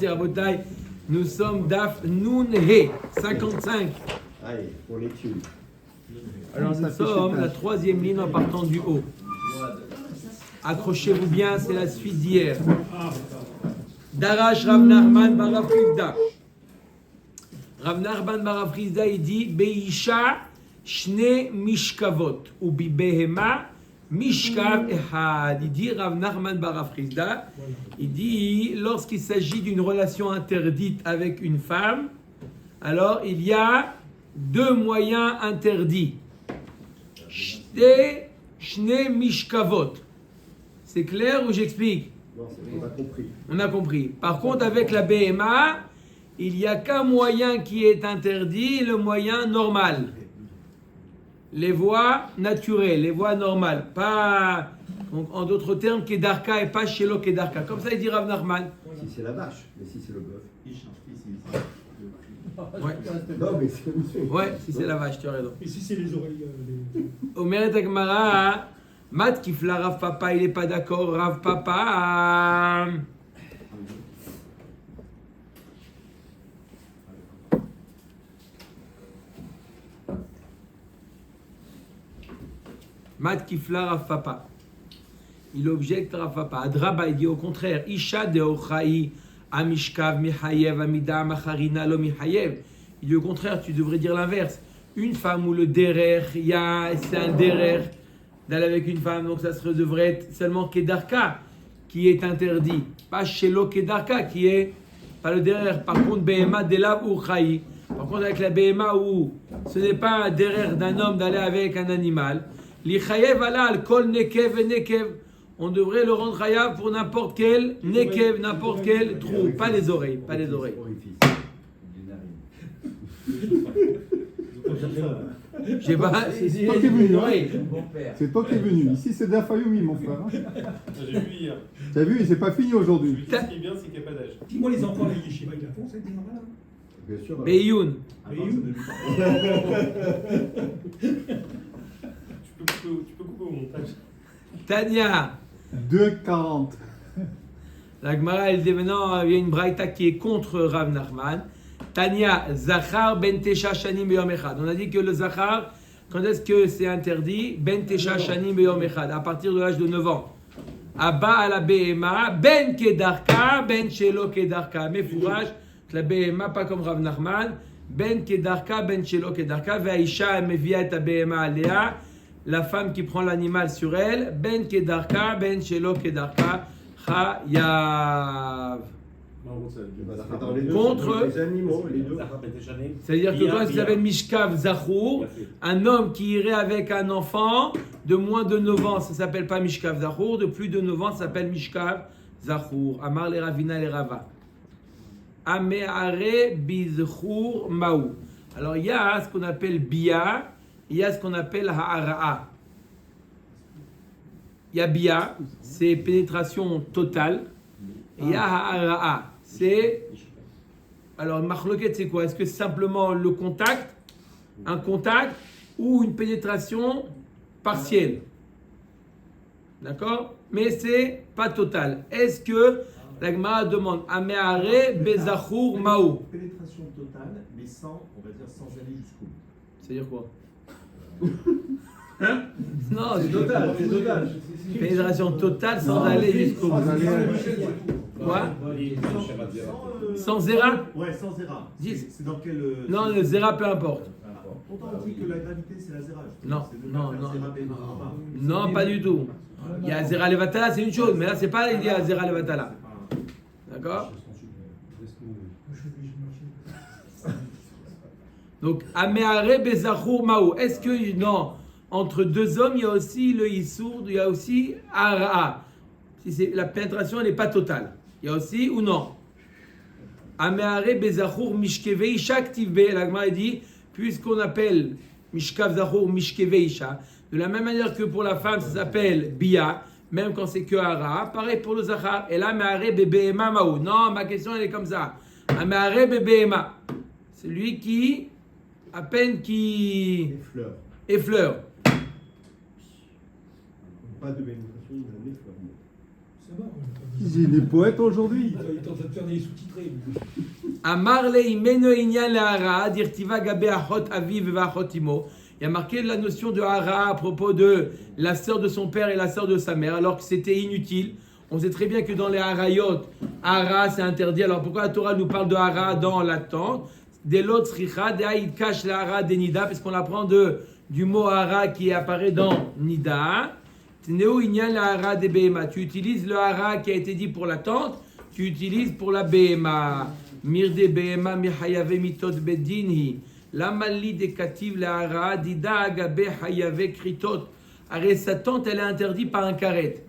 Rabotai, nous sommes Daf Nun He 55. Allez, pour l'étude. Alors nous sommes la troisième ligne en partant du haut. Accrochez-vous bien, c'est la suite d'hier. Darash Rav Nachman bar Rav Chizda. Rav Nachman bar Rav Chizda, il dit Beisha Shne Mishkavot ou Bibehema Mishkav Ehad. Il dit Rav Nachman bar Rav Chizda, il dit lorsqu'il s'agit d'une relation interdite avec une femme, alors il y a deux moyens interdits. Shne Mishkavot. C'est clair ou j'explique? Non, on a compris. On a compris. Par contre, avec la BMA, il n'y a qu'un moyen qui est interdit, le moyen normal. Les voies naturelles, les voies normales. Pas, en d'autres termes, Kedarka et pas Shelo Kedarka. Comme ça, il dit Rav Nachman. Si c'est la vache, mais si c'est le bœuf. Ouais. Non, mais c'est... Ouais, si c'est la vache, tu as raison. Et si c'est les oreilles Omeret Agmara, Mat Kifla Rav Papa, il n'est pas d'accord. Rav Papa. Mat Kifla Rav Papa. Il objecte Rav Papa. Adraba, il dit au contraire. Isha de Ochai, Amishkav, Mihayev, Amida, Macharina, Lo Mihayev. Il dit au contraire, tu devrais dire l'inverse. Une femme où le derer, c'est un derer d'aller avec une femme, donc ça devrait être seulement Kedarka qui est interdit. Pas Shelo Kedarka qui est pas le derer. Par contre, Behema Delav ou Chayi. Par contre, avec la Behema où ce n'est pas un derer d'un homme d'aller avec un animal. L'Ichayev alal kol nekev et nekev. On devrait le rendre chayav pour n'importe quel nekev, n'importe quel trou. Pas les oreilles, pas les oreilles. Je sais pas, c'est toi qui es venu, c'est toi qui es venu. Ici, c'est Dafayoumi, mon frère. J'ai vu hier. T'as vu, c'est pas fini aujourd'hui. Ce qui est bien, c'est qu'il n'y a pas d'âge. Dis-moi les enfants, les yeshiva, ils la font, c'est normal. Bien sûr. Beyoun. Tu peux couper au montage. Tania. 2,40. La Gemara, elle dit maintenant, il y a une braïta qui est contre Rav Nachman. Tania, Zachar ben Tesha Shanim Beyom Echad. On a dit que le Zachar, quand est-ce que c'est interdit? Ben Tesha Shanim Beyom Echad, à partir de l'âge de 9 ans. Abba à la Behema, Ben Kedarka, Ben Shelo Kedarka. Mais fourrage, la Behema, pas comme Rav Nachman. Ben Kedarka, Ben Shelo Kedarka. Ve'aisha mevia et Behema alea. La femme qui prend l'animal sur elle. Ben Kedarka, Ben Shelo Kedarka. Chayav. Contre les animaux, les deux. C'est-à-dire que quand il s'appelle Mishkav Zachour, un homme qui irait avec un enfant de moins de 9 ans, ça ne s'appelle pas Mishkav Zachour, de plus de 9 ans, ça s'appelle Mishkav Zachour. Amar le Ravina le Rava. Ameare Bizchour Maou. Alors il y a ce qu'on appelle Bia, il y a ce qu'on appelle Ha'ara'a. Il y a Bia, c'est pénétration totale, et il y a Ha'ara'a. C'est. Alors, Machloket, c'est quoi? Est-ce que c'est simplement le contact, un contact, ou une pénétration partielle? D'accord? Mais c'est pas total. Est-ce que la Gemara demande Ameare Bezachour Maou? Pénétration totale, mais sans, on va dire, sans aller jusqu'au bout. C'est-à-dire quoi? Hein? Non, C'est total, c'est total. pénétration totale sans aller jusqu'au bout. Quoi? Sans zéra? Ouais, sans zéra. C'est dans quel. Non, le zéra, peu importe. Pourtant, on dit que la gravité, c'est la zéra. Non, non, non. Non, Non, pas du tout. Il y a zéra levatala, c'est une chose, mais là, c'est pas l'idée à zéra levatala. D'accord? Donc, Ameare Bezachour Maou. Est-ce que, non, entre deux hommes, il y a aussi le Issour, il y a aussi Ara'a. Si c'est, la pénétration, elle n'est pas totale. Il y a aussi ou non? Ameare Bezachour Mishkeve Isha Aktivbe. La Gemara dit, puisqu'on appelle Mishkav Zachour Mishkeve Isha, de la même manière que pour la femme, ça s'appelle Bia, même quand c'est que Ara'a, pareil pour le Zachar. Et là, Ameare Bebehema Maou. Non, ma question, elle est comme ça. Ameare Bebehema. C'est lui qui, à peine qui effleure. Pas de pénétration, il a des fleurs. Ça va, Il est poète aujourd'hui. Il est en train de faire des sous-titrés. Amar le imeno inyan le hara, dirtiva gabe achot aviv vachot imo. Il y a marqué la notion de hara à propos de la sœur de son père et la sœur de sa mère, alors que c'était inutile. On sait très bien que dans les harayot, hara c'est interdit. Alors pourquoi la Torah nous parle de hara dans la tente? De l'autre sricha, de haïd kash la hara de nida, parce qu'on apprend du mot hara qui apparaît dans nida. Tneu inyan la hara de behema. Tu utilises le hara qui a été dit pour la tente, tu utilises pour la behema. Mirde behema mihayave mitot bedinhi. L'amali de kativ la hara dida agabe hayave kritot. Arrête, sa tente elle est interdite par un karet.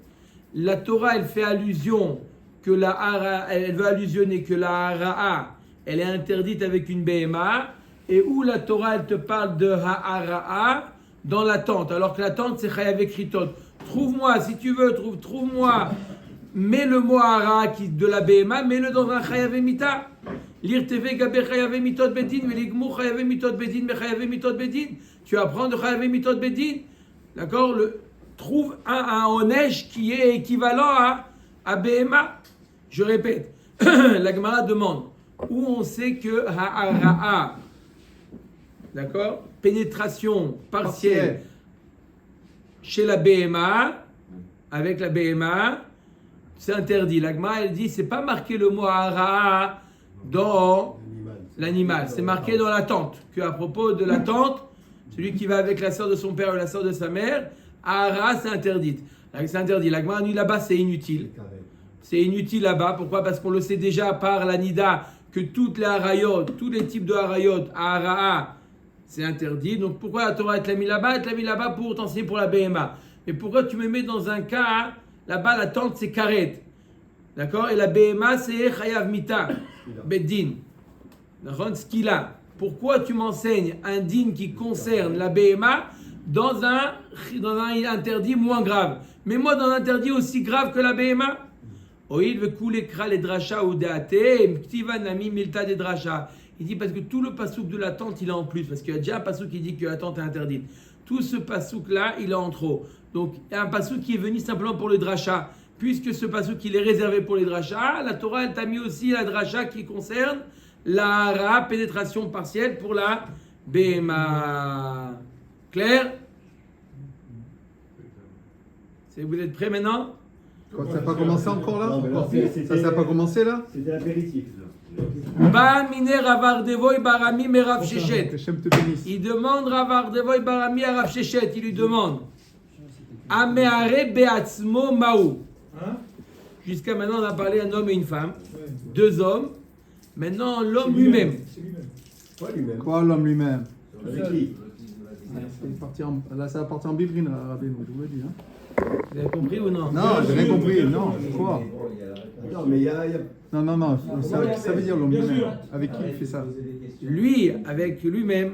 La Torah elle fait allusion que la hara, elle veut allusionner que la hara elle est interdite avec une behema, et où la Torah elle te parle de ha'ara'a dans la tente, alors que la tente c'est chayav kritot. Trouve-moi, si tu veux, trouve-moi, mets le mot hara de la behema, mets-le dans un chayav mita. Lire TV gabe chayav mitot bedin, veligmou chayav mitot bedin, me chayav mitot bedin. Tu apprends de chayav mitot bedin, d'accord? Trouve un onesh qui est équivalent à behema. Je répète, la Gemara demande où on sait que ha'ara'a, d'accord, pénétration partielle chez la BMA, avec la BMA, c'est interdit. La Gemara elle dit c'est pas marqué le mot ha'ara'a dans l'animal, c'est marqué dans la tente. Que à propos de la tente, celui qui va avec la sœur de son père ou la sœur de sa mère, ha'ara'a c'est interdit. C'est interdit. La Gemara dit là-bas c'est inutile. C'est inutile là-bas. Pourquoi? Parce qu'on le sait déjà par la nida que toutes les harayot, tous les types de harayot, ha'ara'a, c'est interdit. Donc pourquoi la Torah est mis là-bas? Elle l'a mis là-bas pour t'enseigner pour la BMA. Mais pourquoi tu me mets dans un cas, là-bas la tente c'est karet, d'accord? Et la BMA c'est chayav mita, beddin. D'accord? Skila. Pourquoi tu m'enseignes un din qui concerne la BMA dans un interdit moins grave? Mais moi dans un interdit aussi grave que la BMA? Il dit parce que tout le pasouk de la tente il est en plus, parce qu'il y a déjà un pasouk qui dit que la tente est interdite. Tout ce pasouk là il est en trop. Donc il y a un pasouk qui est venu simplement pour le dracha. Puisque ce pasouk il est réservé pour les drachas, la Torah elle t'a mis aussi la dracha qui concerne la hara, pénétration partielle pour la BMA. Clair? Vous êtes prêts maintenant? Quoi, ça n'a pas commencé encore là? Non, mais là, Ça n'a pas commencé là? C'était l'apéritif. Ba mine Ravardevoy Barami mais Rav Shechet. Que Hachem te bénisse. Il demande Ravardevoy Barami à Rav Shechet. Il lui demande Ameare Beatzmo Maou. Hein? Jusqu'à maintenant, on a parlé un homme et une femme. Ouais. Deux hommes. Maintenant, l'homme C'est lui-même. C'est lui-même. Quoi lui-même? Quoi, l'homme lui-même? Avec qui? Là, ça va partir en bibrine, Rabbi, je vous le dis. Hein. Vous avez compris ou non? Non, j'ai rien compris. Non, quoi? Non, mais il y a. Non. Ça veut dire l'homme Bien lui-même. sûr. Avec qui il fait ça? Lui, avec lui-même.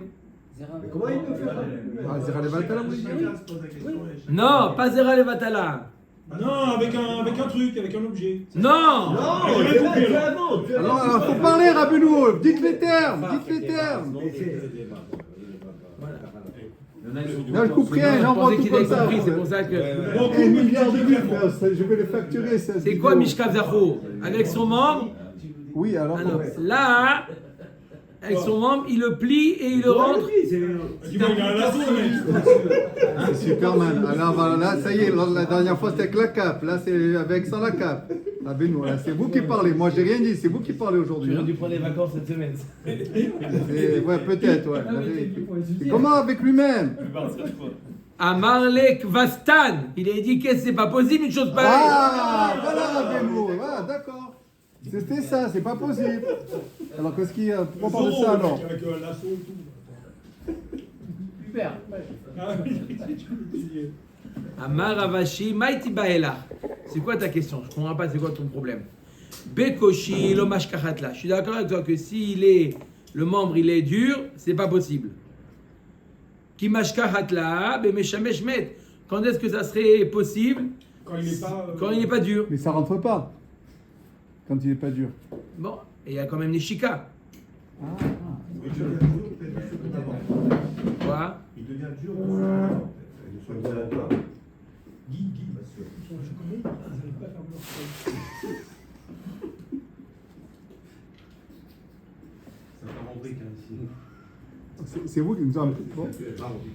Mais comment il peut faire? Ah, Zera Levatala, vous dites? Non, pas Zera Levatala. Non, avec un truc, avec un objet. Non! Non, j'ai c'est rien compris, là, alors. c'est avant. Alors, faut parler, Rabbeinu. Dites les termes. Dites les termes. Non, je coupe rien, Je j'envoie pensais tout qu'il comme avait ça. compris, c'est pour ça que. Donc, Un milliard de vues, frère, je vais les facturer. C'est quoi Mishkav Zachou? Avec son membre? Oui, alors. Ah non, là, avec son membre, il le plie et il le rentre. dis-moi, il a un lasso, mec. C'est Superman. Alors voilà, ça y est, la dernière fois c'était avec la cape. Là, c'est avec sans la cape. Rabbeinu, là, c'est vous qui parlez. Moi, j'ai rien dit. C'est vous qui parlez aujourd'hui. J'aurais Hein. dû prendre les vacances cette semaine. Ouais, peut-être, ouais. la vérité. Mais comment avec lui-même? Amarlek Vastan, il a dit que c'est pas possible une chose pareille. Ah, voilà, Rabbeinu. Ah, d'accord. C'était ça, c'est pas possible. Alors, qu'est-ce qu'il y a? Pourquoi on parle de ça alors? Avec un lasso et tout. Super. Ah oui, tu peux essayer. Amar Avashi, Maïti Baela. C'est quoi ta question? Je comprends pas, c'est quoi ton problème? Bekoshi, Lomashkachatla. Je suis d'accord avec toi que si le membre il est dur, c'est pas possible. Kimashkachatla, Bemeshameshmet. Quand est-ce que ça serait possible? Quand il n'est pas. Quand il n'est pas dur. Mais ça rentre pas. Quand il est pas dur. Bon, et il y a quand même les chikas. Quoi? Il devient dur. Guy. Ils sont chocolat, ils n'arrivent pas à faire leur truc. Ça part en brique, hein, ici. C'est vous qui nous en... Bon.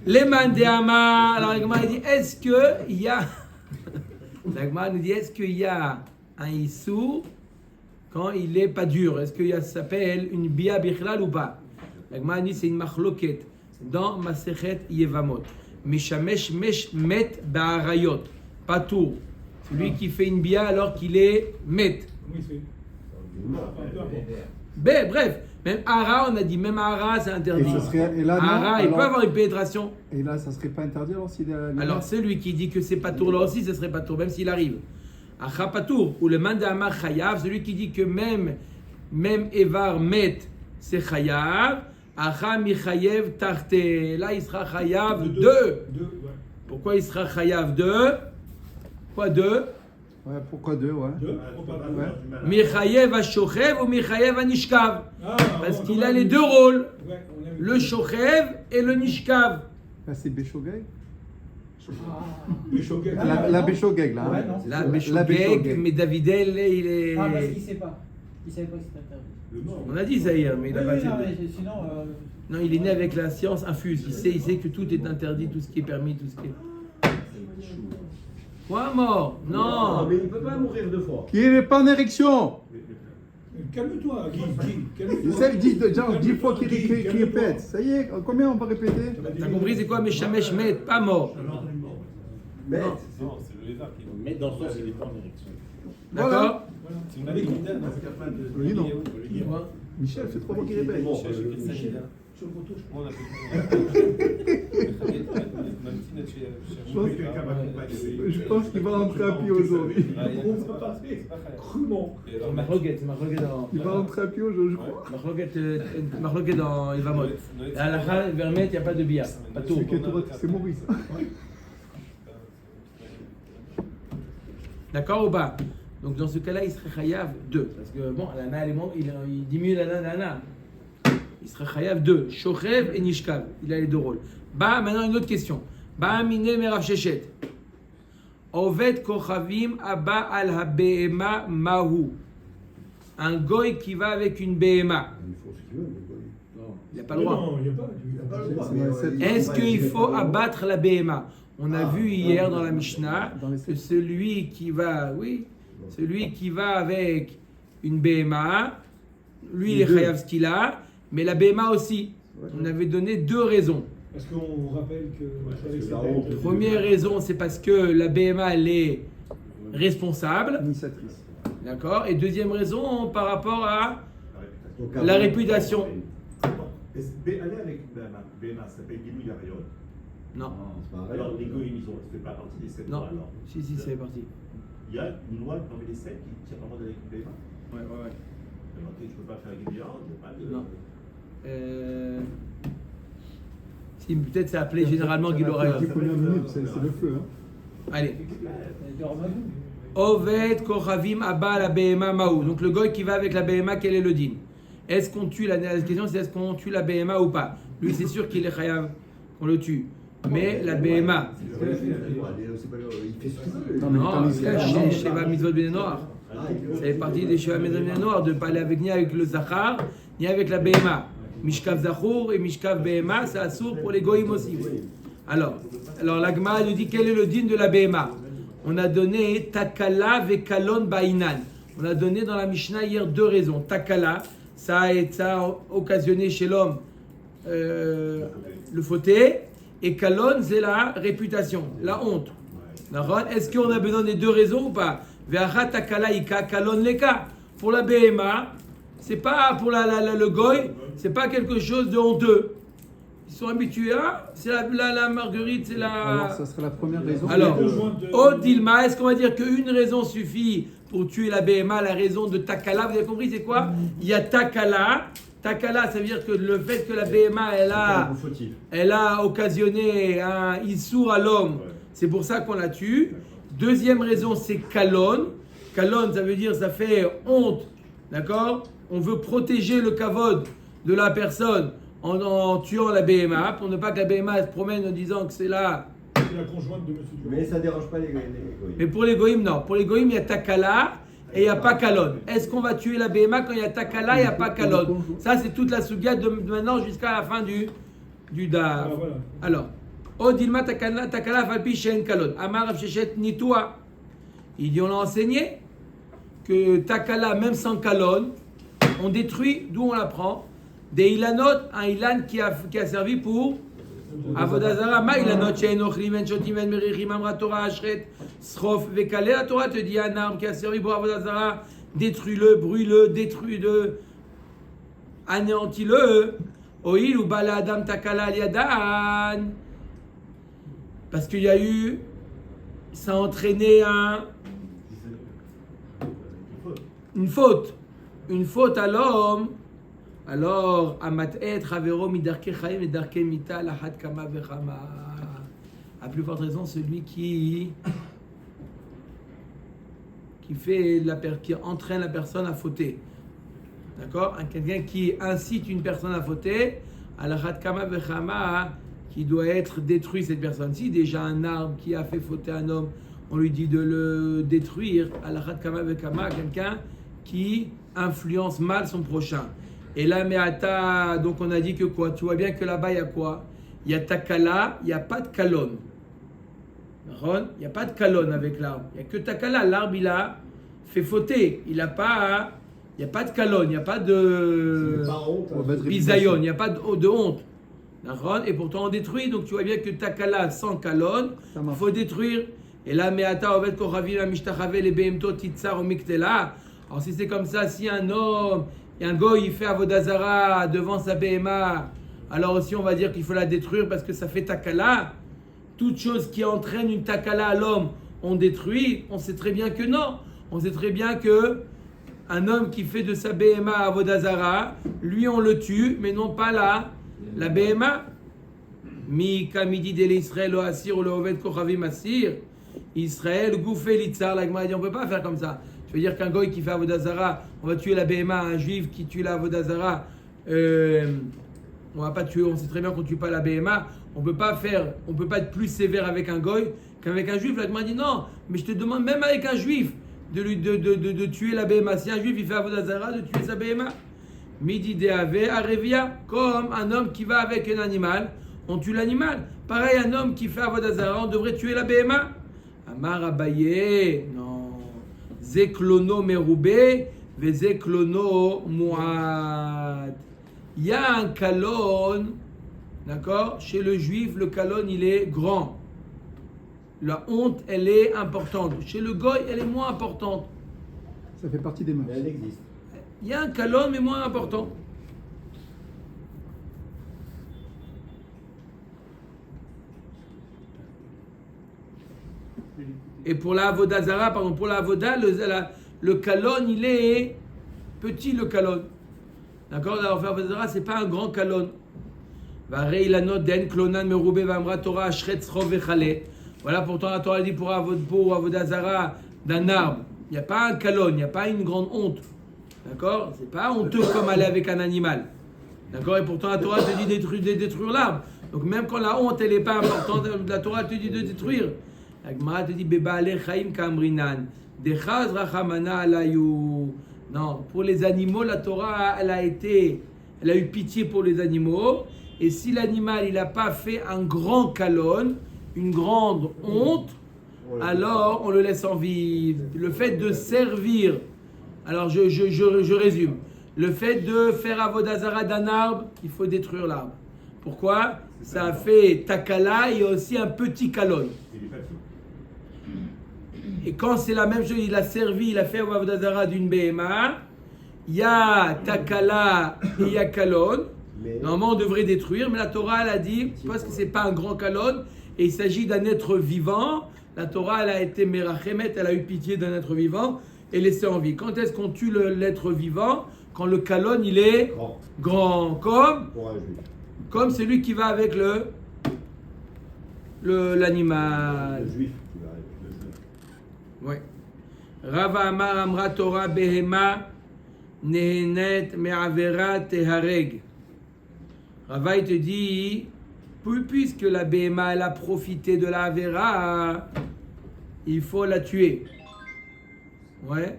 Les mandéama. Alors, la Gemara dit est-ce qu'il y a. La Gemara nous dit est-ce qu'il y a un issou quand il n'est pas dur? Est-ce qu'il y a, ça s'appelle une bia bichlal ou pas? La Gemara dit c'est une machloket dans Masechet Yevamot. Meshamesh mesh met ba'arayot. Pas tour. Celui qui fait une bia alors qu'il est met. Oui, c'est. Bref, même ara, on a dit même ara c'est interdit. Et, ce serait, et là, non, Ara, il alors- peut avoir une pénétration. Et là, ça serait pas interdit alors s'il est... Alors, celui qui dit que c'est pas tour là aussi, ce serait pas tour, même s'il arrive. Acha patour, ou le mandama chayav, celui qui dit que même Evar met, c'est chayav. Acha michayev tarte. Là, il sera chayav 2. Deux, ouais. Pourquoi il sera chayav 2? Quoi 2? Ouais, pourquoi 2, ouais. Deux, Ah, faut tu pas vas deux. avoir du mal à- Michayev à shochev ou michayev à nishkav? Ah, Parce bon, qu'il bon, a les oui. deux rôles, Ouais, on aime. le shochev et le nishkav. Là, c'est Béchogeg. Les choquets. La Béchogeg, là. hein. Ouais, non. Là, La Beshogeg, Beshogeg. mais Davidel, il est. Ah, parce qu'il sait pas. Il savait pas que c'était interdit. Le mort. On a dit ça hier, mais il a Oui, pas oui, fait. non, mais sinon. Non, il est né avec la science infuse. Il sait que tout est interdit, tout ce qui est permis, tout ce qui est. Quoi, mort? Non. mais il ne peut pas mourir deux fois. Qui n'est pas en érection. Calme-toi, Guy, Il calme-toi. sait, dit genre 10 fois qu'il répète. Ça y est, combien on va répéter? T'as compris, c'est quoi? Meshamesh met, pas mort. Bête. Non, c'est le lézard qui est. Mais dans le sens, il n'est pas en érection. D'accord? C'est une avec une dame. Oui, non. Quoi? Michel, c'est 3 fois qu'il répète. Bon, Michel, je fais ça, Michel. là. Sur le poteau, je On a fait. Je pense qu'il va rentrer à pied aujourd'hui. crûment. C'est Mahloket dans. Il va rentrer à pied aujourd'hui, je crois. Mahloket dans Yvamot. À la fin, Vermet, il n'y a pas de billard. Pas tout. Celui qui est tout- C'est Maurice. D'accord ou pas? Donc dans ce cas-là, il serait chayav 2. Parce que bon, l'ana, il diminue l'ana. Il serait chayav 2. Shochev et Nishkav. Il a les deux rôles. Bah, maintenant une autre question. Bah, mine merav shechet. Oved kochavim abba al ha-behema mahu. Un goy qui va avec une behema. Il faut ce qu'il veut, mais quoi. Il n'a pas le droit. Non, il n'y a pas. Il n'a pas le droit. C'est- mais, c'est- Est-ce qu'il faut abattre la BMA? On a vu hier dans la Mishnah Dans les- que celui qui va avec une BMA, lui il est Les deux. chayav ce qu'il a, mais la BMA aussi. On avait donné deux raisons. Parce qu'on rappelle que. avec c'est ses la bêtes, honte. Première raison, c'est parce que la BMA elle est responsable, Initiatrice. d'accord. Et deuxième raison, par rapport à Donc, la réputation. Aller avec BMA, ça s'appelle Gilou Yariot. Non, c'est pas Alors, vrai. les goïms, ils ont fait pas partie des 7 non. lois, alors. Si, c'est parti. Il y a une loi parmi les 7 qui tient vraiment avec une BMA. Ouais. Alors, tu ne peux pas faire Gilou Yariot, il n'y a pas de. Non. Si, peut-être c'est appelé généralement Gilou Rayot. Les premières minutes, c'est le feu. Hein. Allez. De Ramadou. Oved kochavim abba la behema maou. Donc le goy qui va avec la behema, quel est le din? Est-ce qu'on tue la question, c'est est-ce qu'on tue la behema ou pas? Lui, c'est sûr qu'il est chayav, qu'on le tue. Mais la behema, C'est pas le- il fait ce qu'il veut. Non, mais non, quand il- c'est chez Sheva Mitzvot Bnei Noach. Ah, il Ça fait partie des Sheva Mitzvot Bnei Noach de ne pas aller avec ni avec le zachar, ni avec la behema. Mishkav zachour et mishkav behema, c'est assour pour les goyim aussi. Alors l'agma nous dit quel est le din de la behema. On a donné takala vekalon bainan. On a donné dans la Mishnah hier deux raisons. Takala, ça a occasionné chez l'homme le fauté, et kalon, c'est la réputation, la honte. D'accord? Est-ce qu'on a besoin des deux raisons ou pas? Ve'acha takala ika kalon leka. Pour la BMA, c'est pas pour le goy, c'est pas quelque chose de honteux. Ils sont habitués à, c'est la marguerite, c'est la. Alors, ça serait la première raison. Alors, besoin de- Odilma, est-ce qu'on va dire qu'une raison suffit pour tuer la BMA, la raison de Takala? Vous avez compris, c'est quoi? Il y a Takala. Takala, ça veut dire que le fait que la BMA, elle a occasionné un issour à l'homme, c'est pour ça qu'on la tue. Deuxième raison, c'est Kalon. Kalon, ça veut dire, ça fait honte. D'accord? On veut protéger le kavod de la personne en tuant la BMA, pour ne pas que la BMA se promène en disant que c'est là c'est la conjointe de monsieur Durand. Mais ça dérange pas les goyim. Mais pour les goïms, non. Pour les goïms, il y a takala et il n'y a pas kalon. Est-ce qu'on va tuer la BMA quand il y a takala et il n'y a pas kalon? Ça, c'est toute la souga de maintenant jusqu'à la fin du DAF. Ah, voilà. Alors, Odilma takala falpi shen kalon. Amar Rav Sheshet nitoua. Il dit, on a enseigné que takala, même sans kalon, on détruit, d'où on l'apprend, des ilanot, un ilan qui a servi pour Avodazara, ma ilanot, she'en ochlim, en shotim, en merichim, amra Torah, ashret, srof, vekale. La Torah te dit un arbre qui a servi pour Avodazara, détruis-le, brûle-le, détruis-le, anéantis-le. Oil ou bala adam takala aliadan. Parce qu'il y a eu, ça a entraîné une faute à l'homme. Alors, amat'et ravero midarke chaim et darke mita lahat kama vechama. À plus forte raison, celui qui entraîne la personne à fauter. D'accord? Quelqu'un qui incite une personne à fauter, lahat kama vechama, qui doit être détruit, cette personne. Si déjà un arbre qui a fait fauter un homme, on lui dit de le détruire, lahat kama vechama, quelqu'un qui influence mal son prochain. Et là, me'ata, donc on a dit que quoi? Tu vois bien que là-bas, il y a quoi? Il y a takala, il n'y a pas de kalon. Il n'y a pas de kalon avec l'arbre. Il n'y a que takala. L'arbre, il a fait fauter. Il n'y a pas de kalon, il n'y a pas de bisayon, il n'y a pas de honte. Et pourtant, on détruit. Donc tu vois bien que takala sans kalon, il faut détruire. Et là, me'ata, ovet koravim, amishtachave, les behemtot, titzar, omiktela. Alors si c'est comme ça, si un homme, et un goy, il fait avodazara devant sa BMA, alors aussi on va dire qu'il faut la détruire parce que ça fait takala. Toute chose qui entraîne une takala à l'homme, on détruit. On sait très bien que non. On sait très bien que un homme qui fait de sa BMA avodazara, lui on le tue, mais non pas la BMA. Mi kamidi de l'Israël o asir ou le oved kochavim asir. Israël gouffé l'itzar, la Gemara dit on peut pas faire comme ça. Je veux dire qu'un goy qui fait avodazara, on va tuer la BMA, un juif qui tue la avodazara, on va pas tuer, on sait très bien qu'on tue pas la BMA, on peut pas être plus sévère avec un goy qu'avec un juif. La Gemara dit non, mais je te demande même avec un juif de tuer la BMA. Si un juif il fait avodazara, de tuer sa BMA. Midi deave arevia, comme un homme qui va avec un animal, on tue l'animal. Pareil, un homme qui fait avodazara, on devrait tuer la BMA. Amar Abaye, non. Zeklono meroubé, vezeklono muad. Il y a un kalon, d'accord? Chez le juif, le kalon, il est grand. La honte, elle est importante. Chez le goy, elle est moins importante. Ça fait partie des mœurs. Mais elle existe. Il y a un kalon, mais moins important. Et pour la avodazara, pardon, pour la avoda, le kalon, il est petit, le kalon. D'accord? Alors, faire avodazara, c'est pas un grand kalon. Voilà, pourtant la Torah dit pour avodazara d'un arbre, il n'y a pas un kalon, il n'y a pas une grande honte. D'accord? C'est pas honteux comme aller avec un animal. D'accord? Et pourtant la Torah te dit de détruire l'arbre. Donc même quand la honte, elle n'est pas importante, la Torah te dit de détruire. La Gemara te dit Beba'ale chaim kamrinan. Dechaz rachamana alayu. Non, pour les animaux, la Torah, elle a eu pitié pour les animaux. Et si l'animal, il n'a pas fait un grand kalon, une grande honte, alors on le laisse en vie. Le fait de servir, alors je résume. Le fait de faire avodazara d'un arbre, il faut détruire l'arbre. Pourquoi? Ça a fait takala et aussi un petit kalon. Et quand c'est la même chose, il a servi, il a fait avodazara d'une BMA, il y a takala et il y a kalon. Normalement, on devrait détruire, mais la Torah, elle a dit, parce que c'est pas un grand kalon, et il s'agit d'un être vivant, la Torah, elle a été merachemet, elle a eu pitié d'un être vivant, et laissé en vie. Quand est-ce qu'on tue l'être vivant? Quand le kalon, il est grand, comme celui qui va avec l'animal. Le juif qui va avec le juif. Oui. Rava Amar Amra Torah Behema Nehenet Me'avera Tehareg. Rava, il te dit puisque la BMA elle a profité de la Avera, il faut la tuer. Ouais.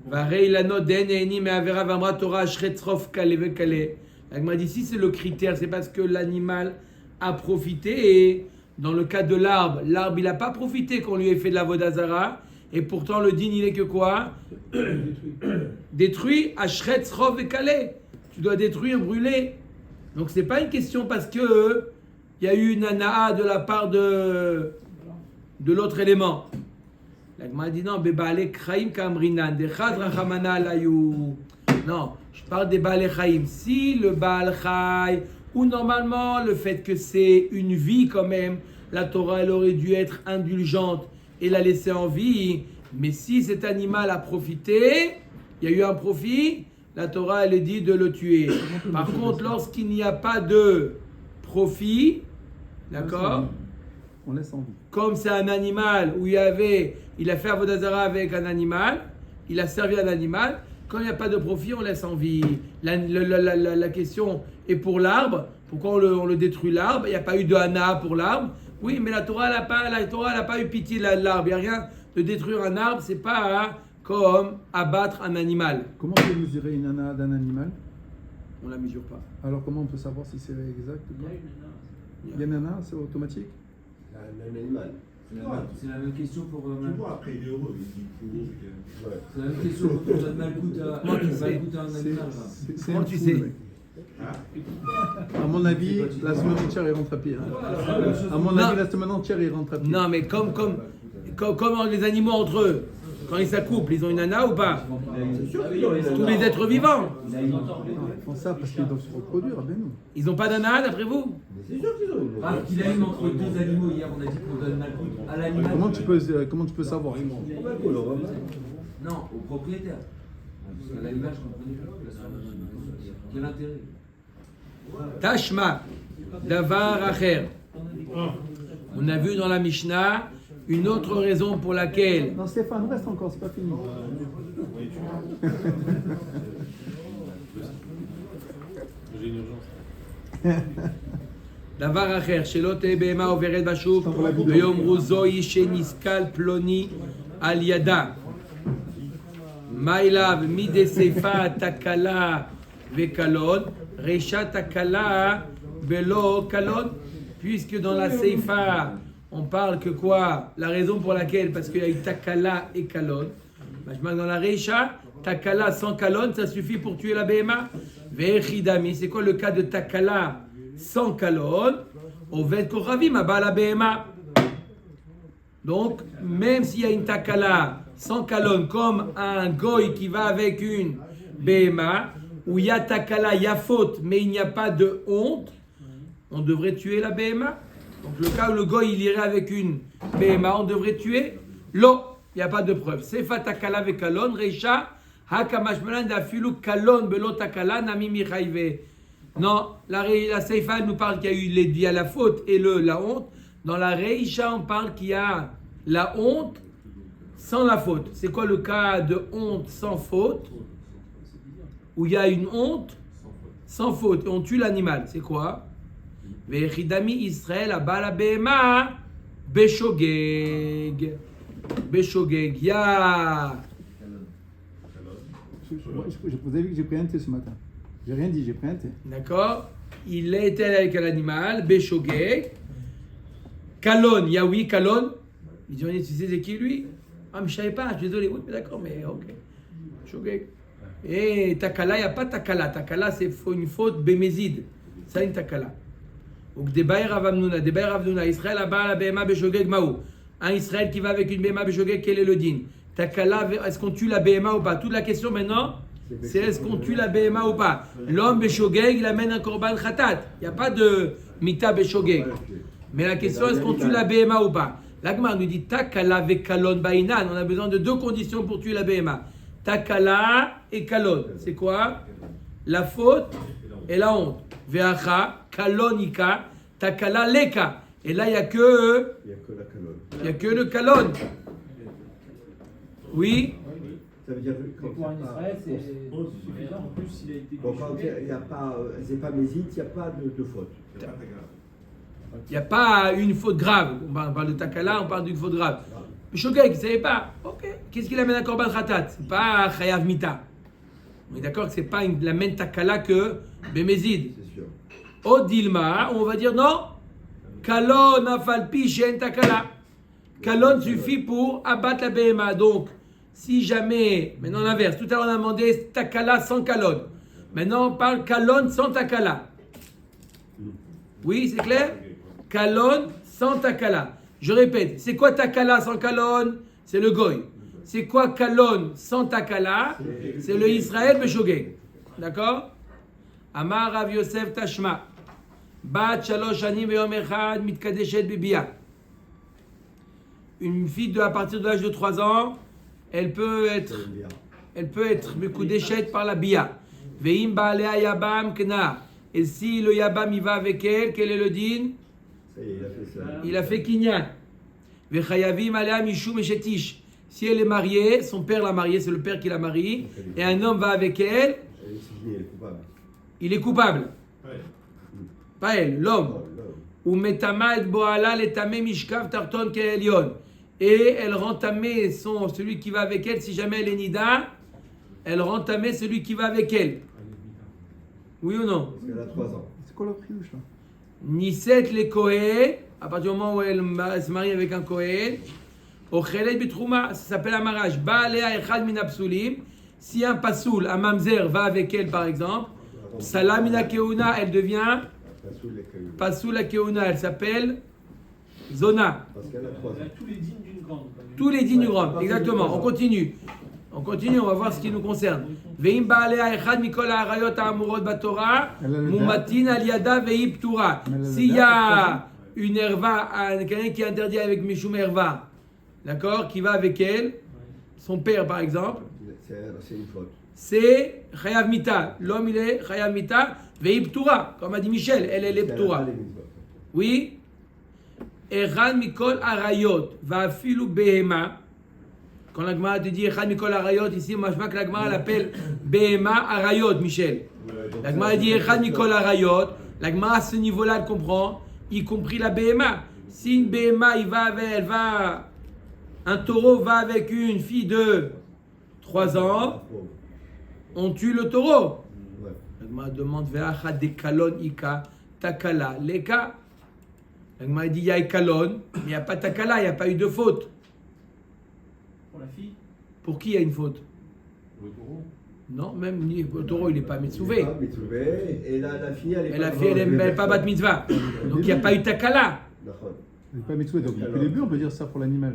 Varei lano den eni me Avera vamra Torah shretzrof kale vekale. L'Agma dit ici c'est le critère, c'est parce que l'animal a profité et dans le cas de l'arbre, l'arbre il n'a pas profité qu'on lui ait fait de la vodazara et pourtant le din il est que quoi? Détruit ashretzrof vekale. Tu dois détruire, brûler. Donc c'est pas une question parce que il y a eu une anaa de la part de l'autre élément. L'Agma dit non, bebale kraim kamrinan, de chad rachamana layou. Non, je parle des Baal Chaim. Si le Baal Chai, ou normalement le fait que c'est une vie quand même, la Torah elle aurait dû être indulgente et la laisser en vie. Mais si cet animal a profité, il y a eu un profit, la Torah elle est dit de le tuer. Par contre, lorsqu'il n'y a pas de profit, d'accord, On laisse en vie. comme c'est un animal où il a fait Avodazara avec un animal, il a servi un animal, quand il n'y a pas de profit, on laisse en vie. La question est pour l'arbre. Pourquoi on le détruit l'arbre? Il n'y a pas eu de hana pour l'arbre. Oui, mais la Torah n'a pas eu pitié de l'arbre. Il n'y a rien de détruire un arbre. C'est pas comme abattre un animal. Comment on peut mesurer une ana d'un animal? On la mesure pas. Alors comment on peut savoir si c'est exact ou pas? Il y a une ana, c'est automatique? Un animal. C'est la même question pour Tu Malkout. vois, après, il est heureux, il dit pour. Ouais. C'est la même question pour donne Malkout à Comment tu sais Malkout à un animal. là. C'est Comment un tu fou, sais? le mec. À mon avis, la semaine entière, il rentre à pied. Hein. À mon avis, la semaine entière, il rentre à pied. Non, mais comme les animaux entre eux, quand ils s'accouplent, ils ont une nana ou pas? C'est sûr qu'ils ont les Tous les êtres vivants. Non, ils font ça parce qu'ils doivent se reproduire. Ben non. Ils n'ont pas d'ana d'après vous? C'est sûr qu'ils ont une Ah, qu'il aime entre deux animaux, hier on a dit qu'on donne Malkout à l'animal. Comment tu peux savoir? Non, au propriétaire. Parce qu'à l'animal, je comprenais pas. Quel intérêt? Tashma, davar acher. On a vu dans la Mishnah une autre raison pour laquelle Non, Stéphane, reste encore, c'est pas fini. J'ai une urgence. davar acher, שלא תהיה בהמה עוברת בשוק, ויאמרו זוהי שנסכל פלוני על ידה. מה אליו מדסייפה תקלה וקלון, רישה תקלה ולא קלון, puisque dans la seifa on parle que quoi? La raison pour laquelle, parce qu'il y a eu takala et kalon. Dans la reisha, takala sans kalon, ça suffit pour tuer la BMA. Ve'echidami, c'est quoi le cas de takala sans kalon? Oved kochavim, abba la BMA. Donc, même s'il y a une takala sans kalon, comme un goy qui va avec une BMA, où il y a takala, il y a faute, mais il n'y a pas de honte, on devrait tuer la BMA. Donc le cas où le goy il irait avec une BMA, on devrait tuer l'eau. Il n'y a pas de preuve. Sefa takala ve kalon, reisha, hakamashmalan dafilu kalon belo takala, nami michaive. Non, la seifa nous parle qu'il y a eu il y a la faute et la honte. Dans la reisha, on parle qu'il y a la honte sans la faute. C'est quoi le cas de honte sans faute? Où il y a une honte sans faute et on tue l'animal. C'est quoi? Ve'echidami Israël abba la BMA beshogeg. Beshogeg. Ya. Vous avez vu que j'ai pris un thé ce matin. J'ai rien dit, j'ai pris un thé. D'accord? Il est allé avec un animal, beshogeg. Kalon, ya oui, kalon. Ils ont dit, tu sais c'est qui lui? Ah, mais je savais pas, je suis désolé. Oui, mais d'accord, mais ok. Shogeg. Et takala, il n'y a pas takala. Takala, c'est une faute bémézide. Ça, une takala. Donc, Debaï Ravamnuna, Israël abba la BMA beshogeg maou. Un Israël qui va avec une BMA beshogeg, quel est le din? Takala, est-ce qu'on tue la BMA ou pas? Toute la question maintenant, c'est est-ce qu'on tue la BMA ou pas? L'homme beshogeg, il amène un korban khatat. Il n'y a pas de mita beshogeg. Mais la question, est-ce qu'on tue la BMA ou pas? L'Agmar nous dit takala ve kalon bainan. On a besoin de deux conditions pour tuer la BMA. Takala et kalon. C'est quoi? La faute et la honte. Veacha, kalonika, takala leka. Et là, il n'y a que la calonne. il y a que le kalon. Oui. Ça veut dire que Mais pour un Israël, c'est suffisant. En plus, il a été bon, quand il n'y a pas, c'est pas mésite, il n'y a pas de faute. C'est pas très grave. Il n'y a pas une faute grave. On parle de takala, on parle d'une faute grave. Mais Shogeg, il ne savait pas. Ok. Qu'est-ce qu'il amène à Korban Khatat? C'est pas Chayav Mita. On est d'accord que c'est pas la même takala que Bemezid. C'est sûr. Odilma, on va dire non. Kalon afalpi shen takala. Kalon suffit pour abattre la BMA. Donc, si jamais, maintenant l'inverse, tout à l'heure on a demandé takala sans kalon. Maintenant on parle kalon sans takala. Oui, c'est clair? Kalon sans takala. Je répète, c'est quoi takala sans kalon? C'est le goy. C'est quoi kalon sans takala? C'est le Israël Beshogeg. D'accord? Amar Rav Yosef Tashma. Bat shalosh shanim veyom echad mitkadeshet bebia. Une fille à partir de l'âge de 3 ans, elle peut être mekudeshet par la bia. Veim baalea yabam kna. Et si le yabam y va avec elle, quel est le din? Ça y est, il a fait ça. Il a fait kinyan. Vechayavim alea mishum eshetish. Si elle est mariée, son père l'a mariée, c'est le père qui la marie, et un homme va avec elle, Il est coupable. il est coupable. Pas elle, l'homme. Ou metama et boala letame mishkav tarton ke'elion. Et elle rend tamé celui qui va avec elle, si jamais elle est nida, elle rend tamé celui qui va avec elle. Oui ou non? Parce qu'elle a 3 ans. C'est quoi la priouche là? Niset le Kohen, à partir du moment où elle se marie avec un Kohen, Ochelet bitrouma, ça s'appelle un mariage. Baalea echad min apsulim. Si un pasoul, un mamzer va avec elle par exemple, Salam mina keuna, elle devient pasoul la keuna, elle s'appelle Zona. Parce qu'elle a 3 ans. Tous les dînes d'une grande. Tous les dînes du grand, exactement. On continue, on va voir ce qui nous concerne. Veim baalea echad mikol ha'arayot ha'amurot batorah, mumatin al yada vehi ptura. S'il y a une herva, quelqu'un qui est interdit avec mishum herva, d'accord, qui va avec elle, son père par exemple, C'est une faute. c'est Chayav Mita. L'homme il est Chayav Mita, vehi ptura, comme a dit Michel, elle est ptura. Oui. Echad mikol arayot, va filu behema. Quand la Gemara te dit Echad mikol arayot, ici, moi je vois que la Gemara l'appelle behema arayot, Michel. La Gemara dit Echad mikol arayot. La Gemara à ce niveau-là, elle comprend, y compris la behema. Si une behema, un taureau va avec une fille de 3 ans, on tue le taureau. La Gemara demande Ve'achad de kalon ika takala leka. La Gemara dit il y a kalon, mais il n'y a pas takala, il n'y a pas eu de faute. Pour la fille. Pour qui il y a une faute? Le taureau. Non, même le taureau il n'est pas mitzouvé. Et la fille, elle est Et la fille elle n'est pas bat mitzvah. Donc il n'y a pas eu takala. Il n'est pas mitzvah, donc depuis le début on peut dire ça pour l'animal.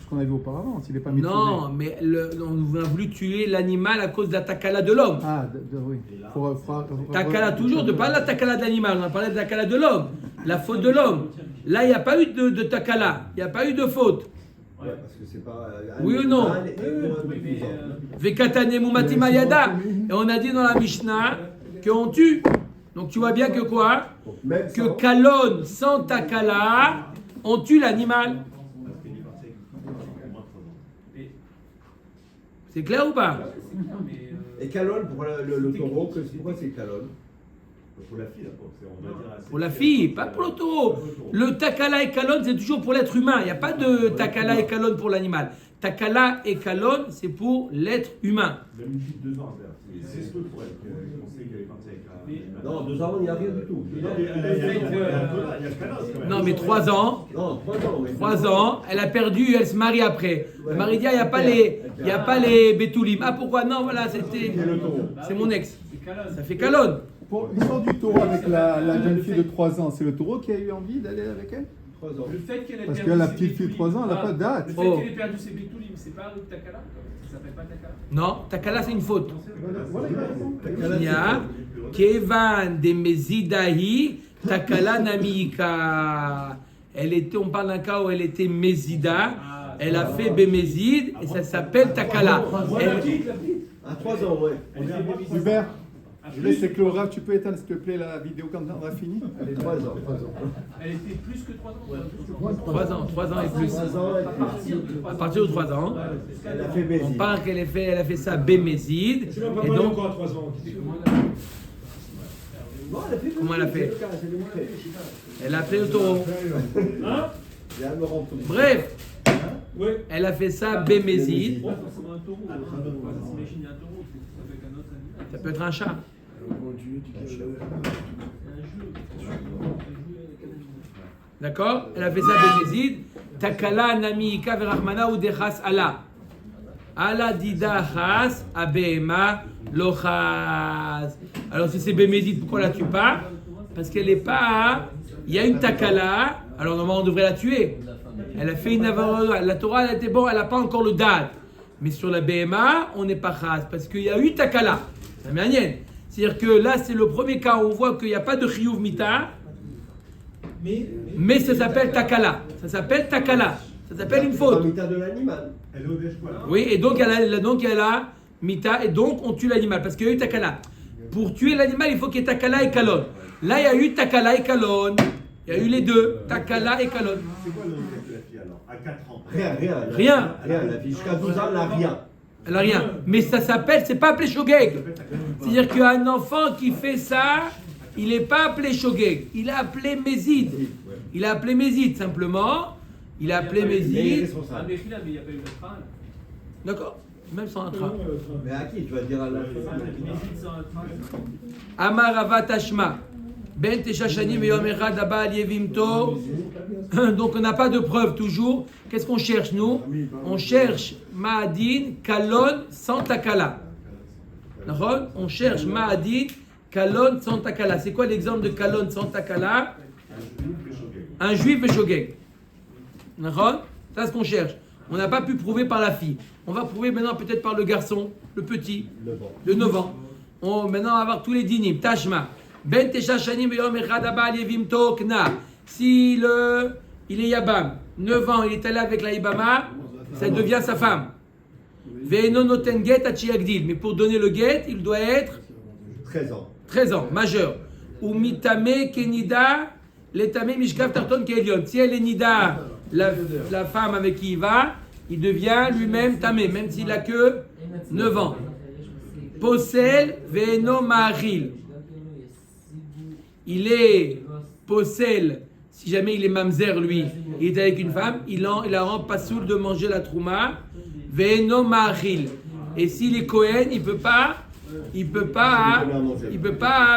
Ce qu'on a vu auparavant, s'il n'est pas mitzvah. Non, mais on a voulu tuer l'animal à cause de la takala de l'homme. Ah, oui. Takala toujours, de pas la takala de l'animal, on a parlé de la takala de l'homme, la faute de l'homme. Là, il n'y a pas eu de takala, il n'y a pas eu de faute. Ouais, parce que c'est pas. Oui ou non? Vekatane mumatim ayada. Et on a dit dans la Mishnah qu'on tue. Donc tu vois bien que quoi? Que kalon sans takala, on tue l'animal. C'est clair ou pas? Et Kalon, pour le taureau, pourquoi c'est Kalon? Pour la fille, on va dire. Pour la fille, pas pour le taureau. Le takala et kalon, c'est toujours pour l'être humain. Il n'y a pas de takala et kalon pour l'animal. Takala et kalon, c'est pour l'être humain. Même une fille de 2 ans, c'est ce que pour elle, qu'on sait qu'elle est partie avec la. Non, 2 ans, il n'y a rien du tout. Il y a le canard, quand même. Non, mais 3 ans. Non, 3 ans. 3 ans, elle a perdu, elle se marie après. Le mari dit, il n'y a pas les Betoulim. Ah, pourquoi? Non, voilà, c'est mon ex. Ça fait kalon. Pour l'histoire du taureau avec la jeune fille de 3 ans, c'est le taureau qui a eu envie d'aller avec elle? 3 ans. Le fait qu'elle ait Parce perdu que la ses petite fille de 3 ans, elle n'a pas de date. Le fait qu'elle ait perdu ses bétoulim, c'est pas un takala? Ça s'appelle pas takala? Non, takala, c'est une faute. Il y a Kevan de Mezidahi, takala namika. On parle d'un cas où elle était Mezida, elle a fait Bémézid et ça s'appelle takala. À 3 ans, ouais. Hubert, je laisse éclore. Tu peux éteindre s'il te plaît la vidéo quand on a fini? Elle est 3 ans. Elle était plus que 3 ans? 3 ans et plus. 3 ans, À partir de 3 ans, elle a fait on Bézi. parle elle a fait ça Bémézid. Et donc, encore à 3 ans. Comment elle a fait? Elle a fait le taureau. Bref, elle a fait ça bémézid. Pas forcément un taureau. S'imagine, il y a un taureau, ça peut être un autre animal. Ça peut être un chat. D'accord? Elle a fait ça bémézid. Takala namiika verachmana ou dechas ala. Ala dida chas abema lochas. Alors si c'est bémézid, pourquoi la tue pas? Parce qu'elle n'est pas. Il y a une takala. Alors normalement on devrait la tuer. Elle a fait une avara. La Torah elle était bon, elle n'a pas encore le date. Mais sur la BMA, on n'est pas chas parce qu'il y a eu takala. Ça m'est rien. C'est-à-dire que là c'est le premier cas où on voit qu'il n'y a pas de chiyuv mita. Mais ça s'appelle takala. Ça s'appelle takala. Ça s'appelle une faute. de l'animal. Elle est au déj quoi? Oui, et donc elle a mita, et donc on tue l'animal, parce qu'il y a eu takala. Pour tuer l'animal, il faut qu'il y ait takala et kalon. Là, il y a eu takala et kalon. Il y a eu les deux, takala et kalon. C'est quoi le nom de la fille alors? À 4 ans. Rien. La fille jusqu'à 12 ans, elle n'a rien. Elle a rien. Mais ça s'appelle, c'est pas appelé shogeg. C'est-à-dire qu'un enfant qui fait ça, il n'est pas appelé shogeg. Il est appelé mézid. Il a appelé mézid, simplement. Il a appelé mézid. Ah, mais il n'y a pas eu de train. D'accord? Même sans un train. Mais à qui? Tu vas dire à la Amar Rava Tashma. Ben Tesha Shanim Yom Echad Abba Al Yevimto. Donc on n'a pas de preuve toujours. Qu'est-ce qu'on cherche nous? On cherche Ma'adin Kalon sans Takala. D'accord? On cherche Ma'adin Kalon sans Takala. C'est quoi l'exemple de Kalon sans Takala? Un juif et shogeg. D'accord? C'est ce qu'on cherche. On n'a pas pu prouver par la fille. On va prouver maintenant peut-être par le garçon, le petit, de 9 ans. Maintenant on va avoir tous les dinim. Tashma. Ben Tesha Shanim Yom Echad Abba Al Yevimto Kna. Si il est Yabam, 9 ans, il est allé avec la Ibama, ça devient sa femme. Ve'eno noten get achi yagdil. Mais pour donner le get, il doit être 13 ans. 13 ans, majeur. Ou mitame kenida, letame mishkav tarton keelion. Si elle est nida, la femme avec qui il va, il devient lui-même tamé, même s'il a que 9 ans. Posel ve'eno ma'aril. Il est posel, si jamais il est mamzer lui, il est avec une femme, il la rend pas saoul de manger la trouma, ve'eno ma'aril. Et s'il est Cohen, il peut pas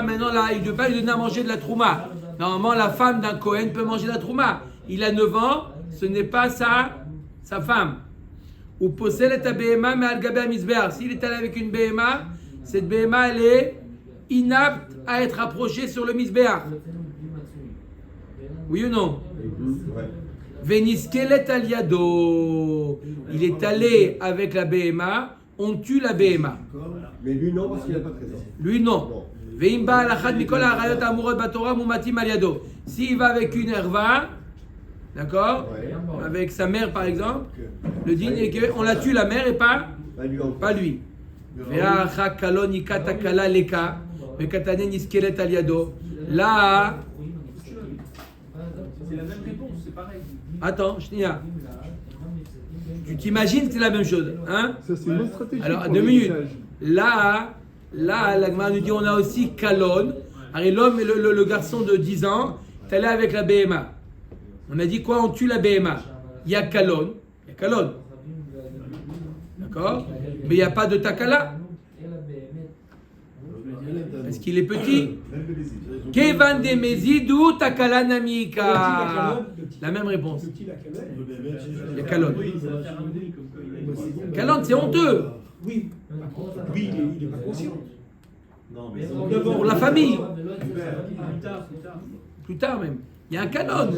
maintenant là, il ne peut pas lui donner à manger de la trouma. Normalement, la femme d'un Cohen peut manger de la trouma. Il a 9 ans, ce n'est pas sa femme. Ou posel et ta BMA, mais al-gabé misbear. S'il est allé avec une BMA, cette BMA, elle est inapte à être approchée sur le misbear. Oui ou non? Veniskelet aliado. Il est allé avec la BMA, on tue la BMA. Mais lui non, parce qu'il n'a pas 13 ans. Lui non. Veimba alachad mikol ha'arayot ha'amurot batorah mumatim aliado. S'il va avec une herva, d'accord, avec sa mère par exemple, le digne est qu'on la tue la mère et pas lui. Ve'acha kalon ikata kala leka, ve'katanen niskelet aliado. Là, C'est la même réponse, c'est pareil. attends, Shnia. Tu t'imagines que c'est la même chose, hein? Ça, c'est une autre stratégie. Alors, pour 2 minutes. l'héritage. Là, la Gemara nous dit on a aussi Kalon. Alors, l'homme et le garçon de 10 ans, est allé avec la BMA. On a dit quoi? On tue la BMA. Il y a Kalon. D'accord? Mais il n'y a pas de Takala. Parce qu'il est petit. Kevan de Mezidou Takala Namika. La même réponse. Il y a Kalon. Kalon, c'est honteux. Oui, il n'est pas conscient. Non, mais Pour la famille. Plus tard. Plus tard même. Il y a un Kalon.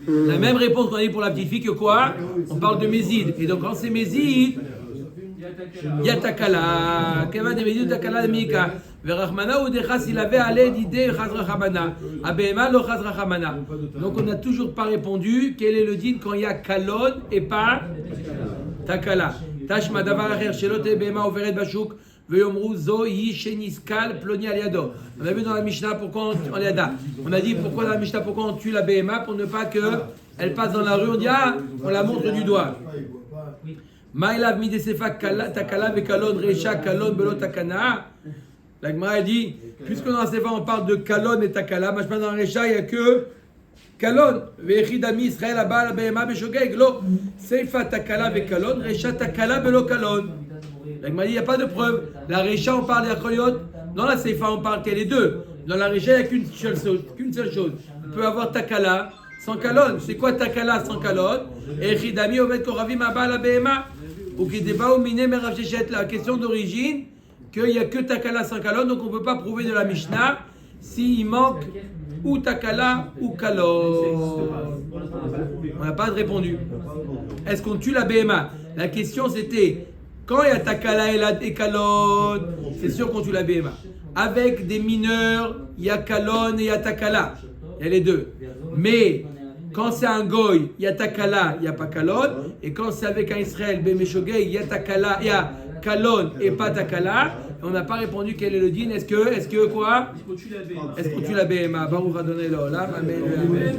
La même réponse qu'on a dit pour la petite fille que quoi? On parle de Mézid. Et donc quand c'est Mézid, il y a Takala. Keva de Mézid Takala Mika. Verachmana ou Dechas, il avait allé d'idée Chazrachamana. Abema lo Chazrachamana. Donc on n'a toujours pas répondu quel est le din quand il y a Kalon et pas Takala. Tashma davar acher shelot bema overet bashuk. On a vu dans la Mishnah pourquoi on l'ada. On a dit pourquoi dans la Mishnah pourquoi on tue la BMA pour ne pas qu'elle passe dans la rue. On dit on la montre du doigt. Maïlav midesefa takala vekalon recha kalon belo takana. La Gemara dit, puisque dans la sefa on parle de kalon et takala, maintenant dans recha il n'y a que kalon. Vechidami Israël abal behema beshogeg. Lo sefa takala vekalon recha takala belo kalon. La Gemara dit, il n'y a pas de preuve. La recha on parle d'acholiot. Dans la sefa on parle qu'il y a les deux. Dans la recha il n'y a qu'une seule chose. On peut avoir takala sans kalon. C'est quoi takala sans kalon? Echidami ovet koravim abal behema. La question d'origine, qu'il n'y a que takala sans kalon, donc on ne peut pas prouver de la Mishnah s'il manque ou takala ou kalon. On n'a pas répondu. Est-ce qu'on tue la BMA? La question c'était, quand il y a takala et kalon, c'est sûr qu'on tue la BMA. Avec des mineurs, il y a kalon et il y a takala. Il y a les deux. Mais quand c'est un goy, il y a takala, il n'y a pas kalon. Et quand c'est avec un Israël, bemeshogeg, il y a takala, il y a kalon et pas takala. On n'a pas répondu quel est le din. Est-ce que quoi? Est-ce qu'on tue la BMA? Baruch Adonai Leolam. Amen.